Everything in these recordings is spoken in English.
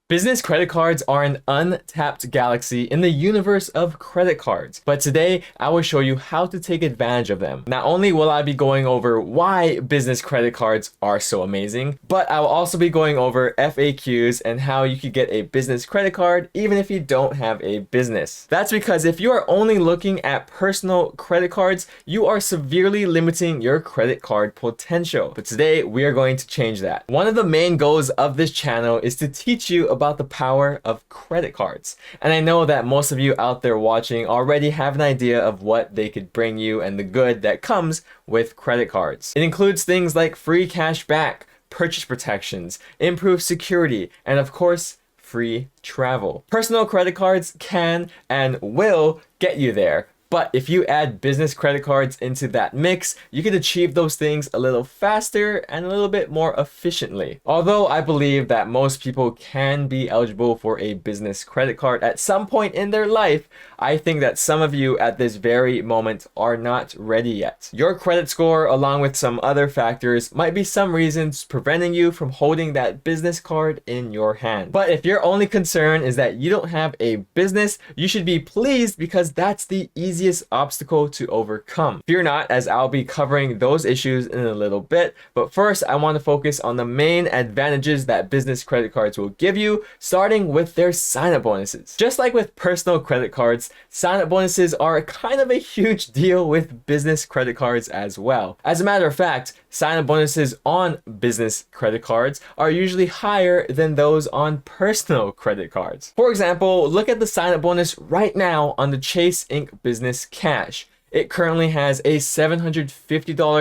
Business credit cards are an untapped galaxy in the universe of credit cards, but today I will show you how to take advantage of them. Not only will I be going over why business credit cards are so amazing, but I will also be going over FAQs and how you could get a business credit card even if you don't have a business. That's because if you are only looking at personal credit cards, you are severely limiting your credit card potential. But today we are going to change that. One of the main goals of this channel is to teach you about the power of credit cards. And I know that most of you out there watching already have an idea of what they could bring you and the good that comes with credit cards. It includes things like free cash back, purchase protections, improved security, and of course, free travel. Personal credit cards can and will get you there. But if you add business credit cards into that mix, you can achieve those things a little faster and a little bit more efficiently. Although I believe that most people can be eligible for a business credit card at some point in their life, I think that some of you at this very moment are not ready yet. Your credit score, along with some other factors, might be some reasons preventing you from holding that business card in your hand. But if your only concern is that you don't have a business, you should be pleased because that's the easiest obstacle to overcome. Fear not, as I'll be covering those issues in a little bit, but first I want to focus on the main advantages that business credit cards will give you, starting with their sign-up bonuses. Just like with personal credit cards, sign-up bonuses are kind of a huge deal with business credit cards as well. As a matter of fact, sign-up bonuses on business credit cards are usually higher than those on personal credit cards. For example, look at the sign-up bonus right now on the Chase Inc. Business Cash. It currently has a $750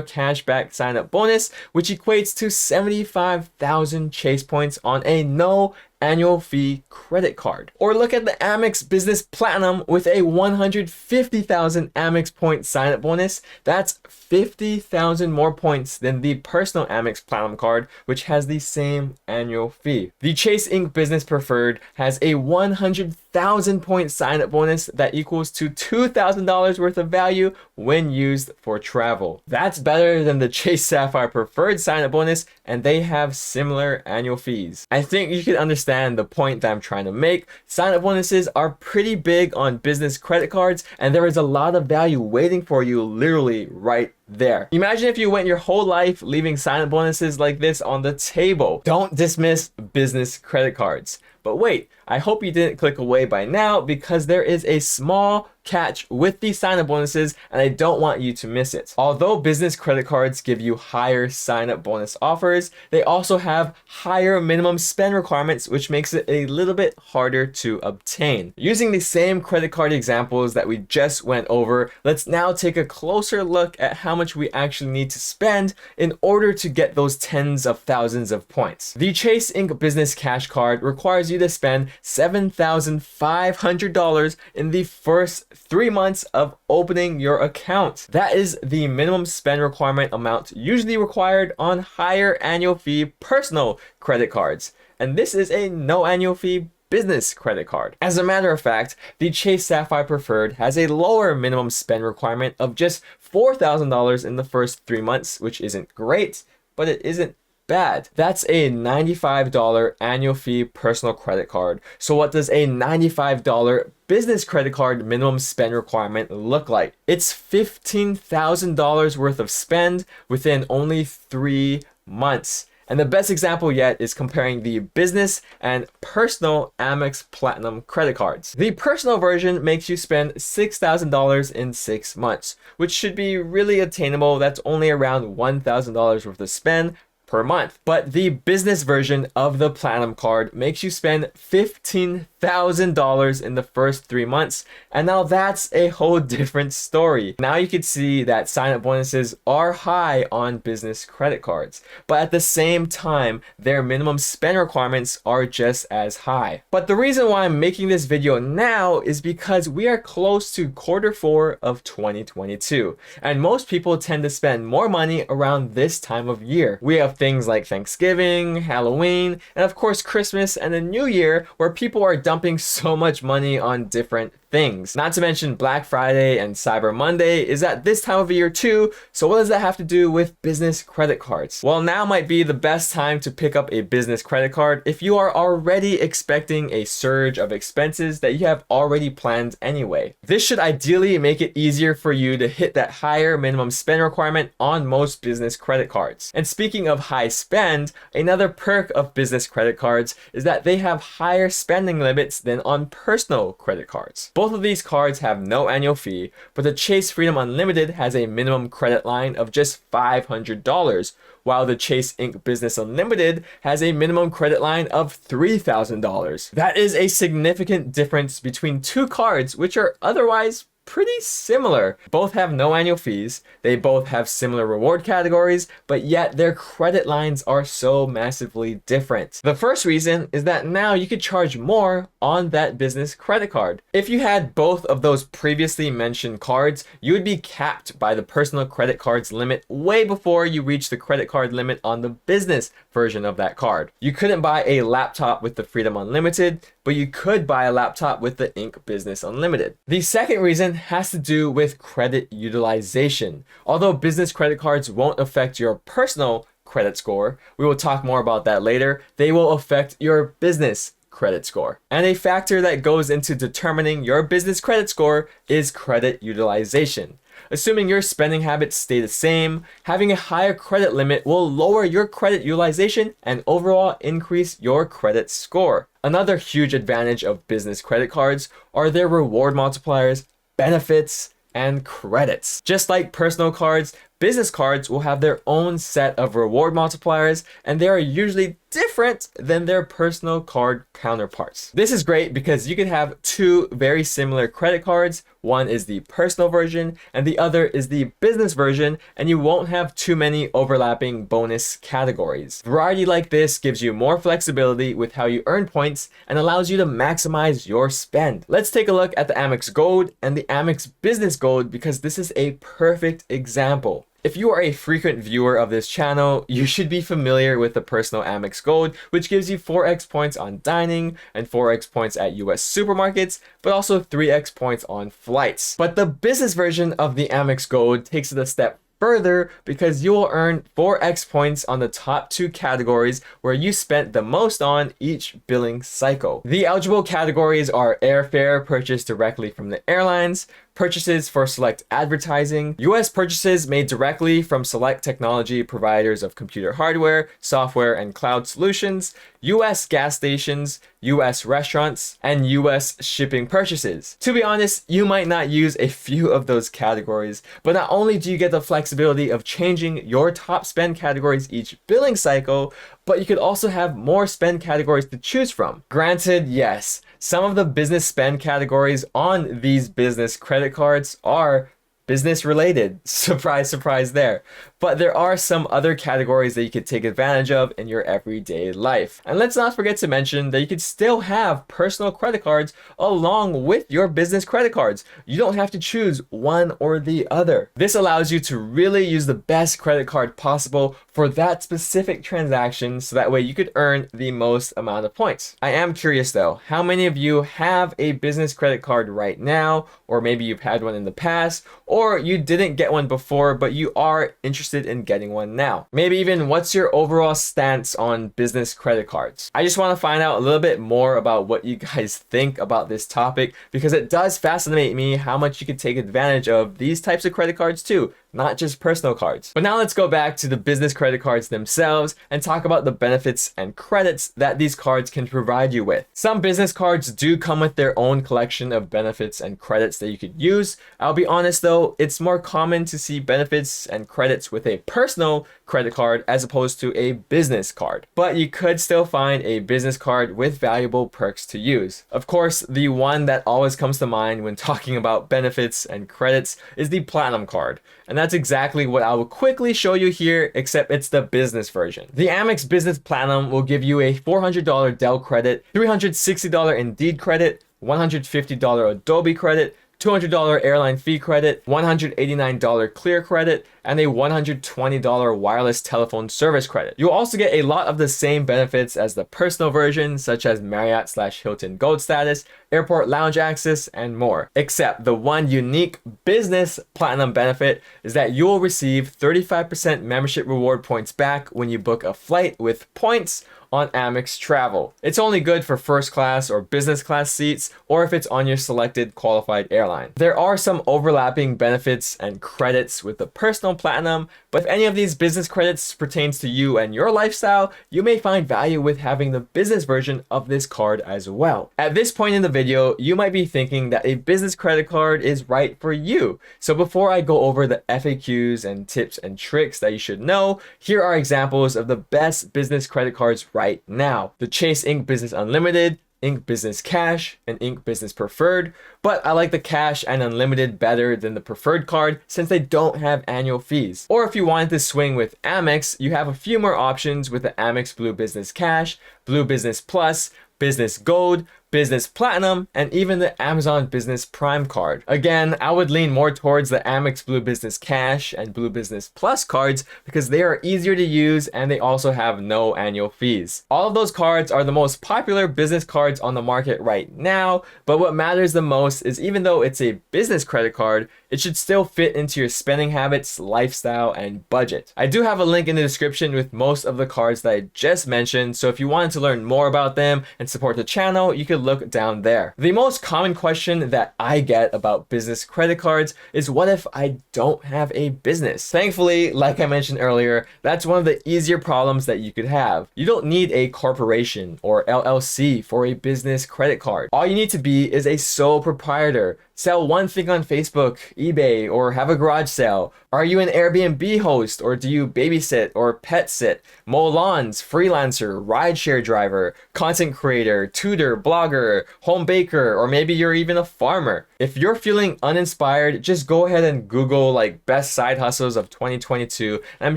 cashback sign-up bonus, which equates to 75,000 Chase points on a no annual fee credit card. Or look at the Amex Business Platinum with a 150,000 Amex point sign-up bonus. That's 50,000 more points than the personal Amex Platinum card, which has the same annual fee. The Chase Inc. Business Preferred has a 100,000 point sign-up bonus that equals to $2,000 worth of value when used for travel. That's better than the Chase Sapphire Preferred sign-up bonus, and they have similar annual fees. I think you can understand the point that I'm trying to make. Sign-up bonuses are pretty big on business credit cards, and there is a lot of value waiting for you literally right there. Imagine if you went your whole life leaving sign-up bonuses like this on the table. Don't dismiss business credit cards. But wait, I hope you didn't click away by now because there is a small catch with these sign-up bonuses and I don't want you to miss it. Although business credit cards give you higher sign-up bonus offers, they also have higher minimum spend requirements, which makes it a little bit harder to obtain. Using the same credit card examples that we just went over, let's now take a closer look at how much we actually need to spend in order to get those tens of thousands of points. The Chase Inc. Business Cash Card requires you to spend $7,500 in the first 3 months of opening your account. That is the minimum spend requirement amount usually required on higher annual fee personal credit cards. And this is a no annual fee business credit card. As a matter of fact, the Chase Sapphire Preferred has a lower minimum spend requirement of just $4,000 in the first 3 months, which isn't great, but it isn't bad. That's a $95 annual fee personal credit card. So what does a $95 business credit card minimum spend requirement look like? It's $15,000 worth of spend within only 3 months. And the best example yet is comparing the business and personal Amex Platinum credit cards. The personal version makes you spend $6,000 in 6 months, which should be really attainable. That's only around $1,000 worth of spend per month. But the business version of the Platinum card makes you spend $15,000 in the first 3 months. And now that's a whole different story. Now you can see that sign-up bonuses are high on business credit cards, but at the same time, their minimum spend requirements are just as high. But the reason why I'm making this video now is because we are close to Q4 of 2022, and most people tend to spend more money around this time of year. We have things like Thanksgiving, Halloween, and of course Christmas and the New Year, where people are dumping so much money on different things. Not to mention Black Friday and Cyber Monday is at this time of year too, so what does that have to do with business credit cards? Well, now might be the best time to pick up a business credit card if you are already expecting a surge of expenses that you have already planned anyway. This should ideally make it easier for you to hit that higher minimum spend requirement on most business credit cards. And speaking of high spend, another perk of business credit cards is that they have higher spending limits than on personal credit cards. Both of these cards have no annual fee, but the Chase Freedom Unlimited has a minimum credit line of just $500, while the Chase Ink Business Unlimited has a minimum credit line of $3,000. That is a significant difference between two cards which are otherwise pretty similar. Both have no annual fees, they both have similar reward categories, but yet their credit lines are so massively different. The first reason is that now you could charge more on that business credit card. If you had both of those previously mentioned cards, you would be capped by the personal credit card's limit way before you reach the credit card limit on the business version of that card. You couldn't buy a laptop with the Freedom Unlimited, but you could buy a laptop with the Ink Business Unlimited. The second reason has to do with credit utilization. Although business credit cards won't affect your personal credit score, we will talk more about that later, they will affect your business credit score. And a factor that goes into determining your business credit score is credit utilization. Assuming your spending habits stay the same, having a higher credit limit will lower your credit utilization and overall increase your credit score. Another huge advantage of business credit cards are their reward multipliers, benefits, and credits. Just like personal cards, business cards will have their own set of reward multipliers, and they are usually different than their personal card counterparts. This is great because you can have two very similar credit cards. One is the personal version and the other is the business version, and you won't have too many overlapping bonus categories. Variety like this gives you more flexibility with how you earn points and allows you to maximize your spend. Let's take a look at the Amex Gold and the Amex Business Gold because this is a perfect example. If you are a frequent viewer of this channel, you should be familiar with the personal Amex Gold, which gives you 4x points on dining and 4x points at US supermarkets, but also 3x points on flights. But the business version of the Amex Gold takes it a step further because you will earn 4x points on the top two categories where you spent the most on each billing cycle. The eligible categories are airfare purchased directly from the airlines, purchases for select advertising, US purchases made directly from select technology providers of computer hardware, software, and cloud solutions, US gas stations, US restaurants, and US shipping purchases. To be honest, you might not use a few of those categories, but not only do you get the flexibility of changing your top spend categories each billing cycle, but you could also have more spend categories to choose from. Granted, yes, some of the business spend categories on these business credit cards are business related. Surprise, surprise there. But there are some other categories that you could take advantage of in your everyday life. And let's not forget to mention that you could still have personal credit cards along with your business credit cards. You don't have to choose one or the other. This allows you to really use the best credit card possible for that specific transaction so that way you could earn the most amount of points. I am curious though, how many of you have a business credit card right now, or maybe you've had one in the past, or you didn't get one before but you are interested in getting one now? Maybe even what's your overall stance on business credit cards? I just want to find out a little bit more about what you guys think about this topic because it does fascinate me how much you could take advantage of these types of credit cards too, not just personal cards. But now let's go back to the business credit cards themselves and talk about the benefits and credits that these cards can provide you with. Some business cards do come with their own collection of benefits and credits that you could use. I'll be honest though, it's more common to see benefits and credits with a personal credit card as opposed to a business card. But you could still find a business card with valuable perks to use. Of course, the one that always comes to mind when talking about benefits and credits is the Platinum card. And that's exactly what I will quickly show you here, except it's the business version. The Amex Business Platinum will give you a $400 Dell credit, $360 Indeed credit, $150 Adobe credit, $200 airline fee credit, $189 clear credit, and a $120 wireless telephone service credit. You'll also get a lot of the same benefits as the personal version, such as Marriott/Hilton Gold status, airport lounge access, and more. Except the one unique business platinum benefit is that you'll receive 35% membership reward points back when you book a flight with points on Amex Travel. It's only good for first class or business class seats, or if it's on your selected qualified airline. There are some overlapping benefits and credits with the personal platinum, but if any of these business credits pertains to you and your lifestyle, you may find value with having the business version of this card as well. At this point in the video, you might be thinking that a business credit card is right for you. So before I go over the FAQs and tips and tricks that you should know, here are examples of the best business credit cards right now. The Chase Ink Business Unlimited, Ink Business Cash, and Ink Business Preferred, but I like the Cash and Unlimited better than the Preferred card since they don't have annual fees. Or if you wanted to swing with Amex, you have a few more options with the Amex Blue Business Cash, Blue Business Plus, Business Gold, Business Platinum, and even the Amazon Business Prime card. Again, I would lean more towards the Amex Blue Business Cash and Blue Business Plus cards because they are easier to use and they also have no annual fees. All of those cards are the most popular business cards on the market right now, but what matters the most is even though it's a business credit card, it should still fit into your spending habits, lifestyle, and budget. I do have a link in the description with most of the cards that I just mentioned, so if you wanted to learn more about them and support the channel, you could look down there. The most common question that I get about business credit cards is what if I don't have a business? Thankfully, like I mentioned earlier, that's one of the easier problems that you could have. You don't need a corporation or LLC for a business credit card. All you need to be is a sole proprietor. Sell one thing on Facebook, eBay, or have a garage sale. Are you an Airbnb host, or do you babysit or pet sit? Mow lawns, freelancer, rideshare driver, content creator, tutor, blogger, home baker, or maybe you're even a farmer. If you're feeling uninspired, just go ahead and Google like best side hustles of 2022, and I'm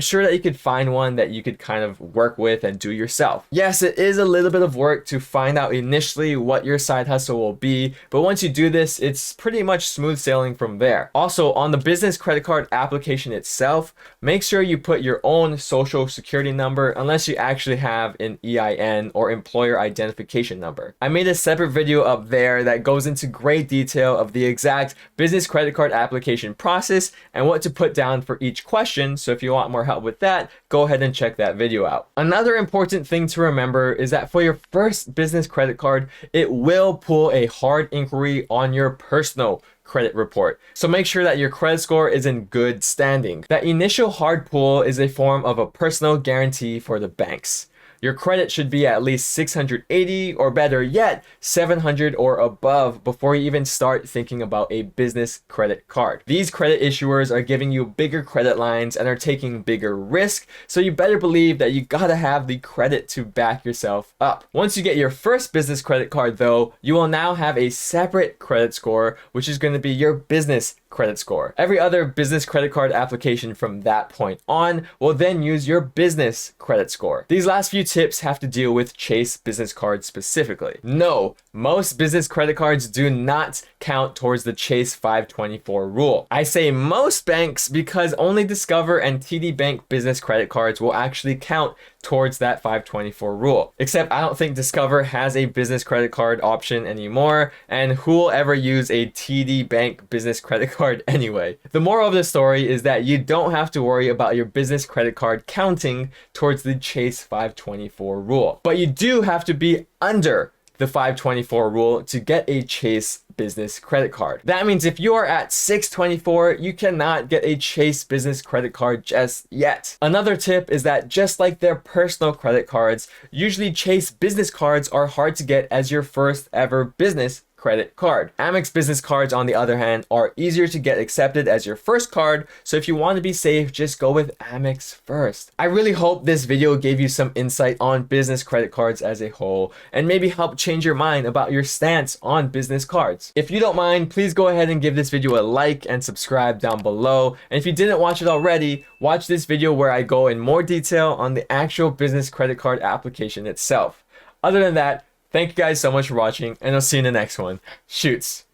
sure that you could find one that you could kind of work with and do yourself. Yes, it is a little bit of work to find out initially what your side hustle will be, but once you do this, it's pretty much smooth sailing from there. Also, on the business credit card application itself, make sure you put your own social security number unless you actually have an EIN or employer identification number. I made a separate video up there that goes into great detail of the exact business credit card application process and what to put down for each question, so if you want more help with that, go ahead and check that video out. Another important thing to remember is that for your first business credit card, it will pull a hard inquiry on your personal credit report. So make sure that your credit score is in good standing. That initial hard pull is a form of a personal guarantee for the banks. Your credit should be at least 680 or better yet, 700 or above before you even start thinking about a business credit card. These credit issuers are giving you bigger credit lines and are taking bigger risk, so you better believe that you gotta have the credit to back yourself up. Once you get your first business credit card though, you will now have a separate credit score, which is going to be your business credit score. Every other business credit card application from that point on will then use your business credit score. These last few tips have to deal with Chase business cards specifically. No, most business credit cards do not count towards the Chase 524 rule. I say most banks because only Discover and TD Bank business credit cards will actually count towards that 524 rule. Except I don't think Discover has a business credit card option anymore, and who will ever use a TD Bank business credit card anyway? The moral of the story is that you don't have to worry about your business credit card counting towards the Chase 524 rule. But you do have to be under the 524 rule to get a Chase business credit card. That means if you are at 624, you cannot get a Chase business credit card just yet. Another tip is that just like their personal credit cards, usually Chase business cards are hard to get as your first ever business credit card. Amex business cards, on the other hand, are easier to get accepted as your first card, so if you want to be safe, just go with Amex first. I really hope this video gave you some insight on business credit cards as a whole, and maybe help change your mind about your stance on business cards. If you don't mind, please go ahead and give this video a like and subscribe down below, and if you didn't watch it already, watch this video where I go in more detail on the actual business credit card application itself. Other than that, thank you guys so much for watching, and I'll see you in the next one. Shoots.